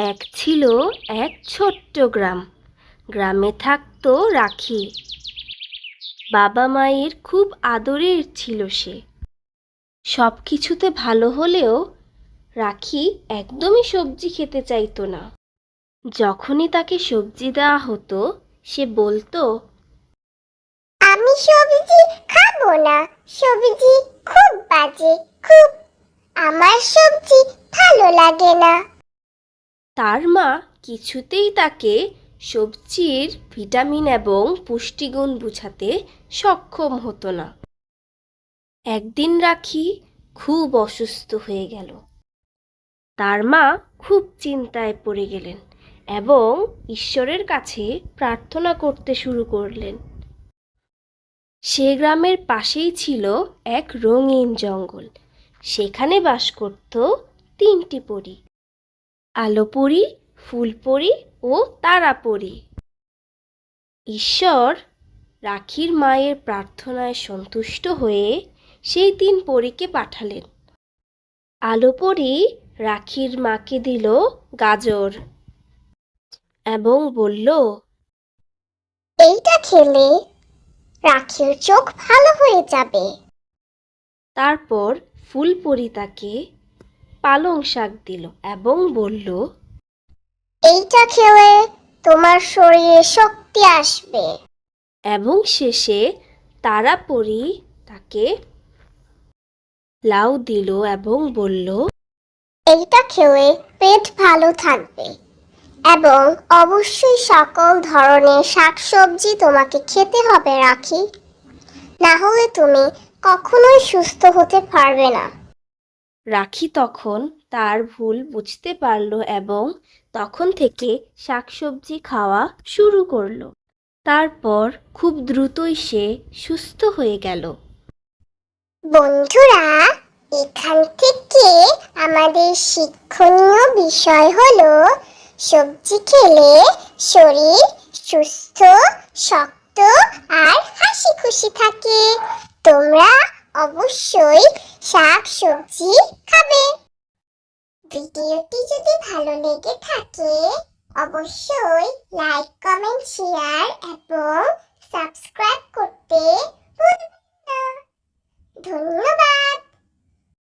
এক ছিল এক ছোট্ট গ্রাম। গ্রামে থাকতো রাখি। বাবা মায়ের খুব আদরের ছিল সে। সব কিছুতে ভালো হলেও রাখি একদমই সবজি খেতে চাইতো না। যখনই তাকে সবজি দেওয়া হতো সে বলতো, আমি সবজি খাবো না, সবজি খুব বাজে, খুব, আমার সবজি ভালো লাগে না। তার মা কিছুতেই তাকে সবজির ভিটামিন এবং পুষ্টিগুণ বুঝাতে সক্ষম হতো না। একদিন রাখি খুব অসুস্থ হয়ে গেল। তার মা খুব চিন্তায় পড়ে গেলেন এবং ঈশ্বরের কাছে প্রার্থনা করতে শুরু করলেন। সে গ্রামের পাশেই ছিল এক রঙিন জঙ্গল। সেখানে বাস করত তিনটি পরী: আলোপরী, ফুলপরী ও তারাপরী। ঈশ্বর রাখির মায়ের প্রার্থনায় সন্তুষ্ট হয়ে সেই তিন পরীকে পাঠালেন। আলোপরী রাখির মাকে দিল গাজর এবং বলল, এইটা খেলে রাখির চোখ ভালো হয়ে যাবে। তারপর ফুলপরী তাকে পালং শাক দিল এবং বলল, এইটা খেলে তোমার শরীরে শক্তি আসবে। এবং শেষে তারাপরী তাকে লাউ দিল এবং বলল, এইটা খেলে পেট ভালো থাকবে এবং অবশ্যই সকল ধরনের শাকসবজি তোমাকে খেতে হবে রাখি, না হলে তুমি কখনোই সুস্থ হতে পারবে না। রাখি তখন তার ভুল বুঝতে পারল এবং তখন থেকে শাকসবজি খাওয়া শুরু করলো। তারপর খুব দ্রুতই সে সুস্থ হয়ে গেল। বন্ধুরা, এখান থেকে আমাদের শিক্ষণীয় বিষয় হলো সবজি খেলে শরীর সুস্থ, শক্ত আর হাসি খুশি থাকে। তোমরা অবশ্যই শাক সবজি খাবে। ভিডিওটি যদি ভালো লেগে থাকে অবশ্যই লাইক, কমেন্ট, শেয়ার এবং সাবস্ক্রাইব করতে ভুলবেন না। ধন্যবাদ।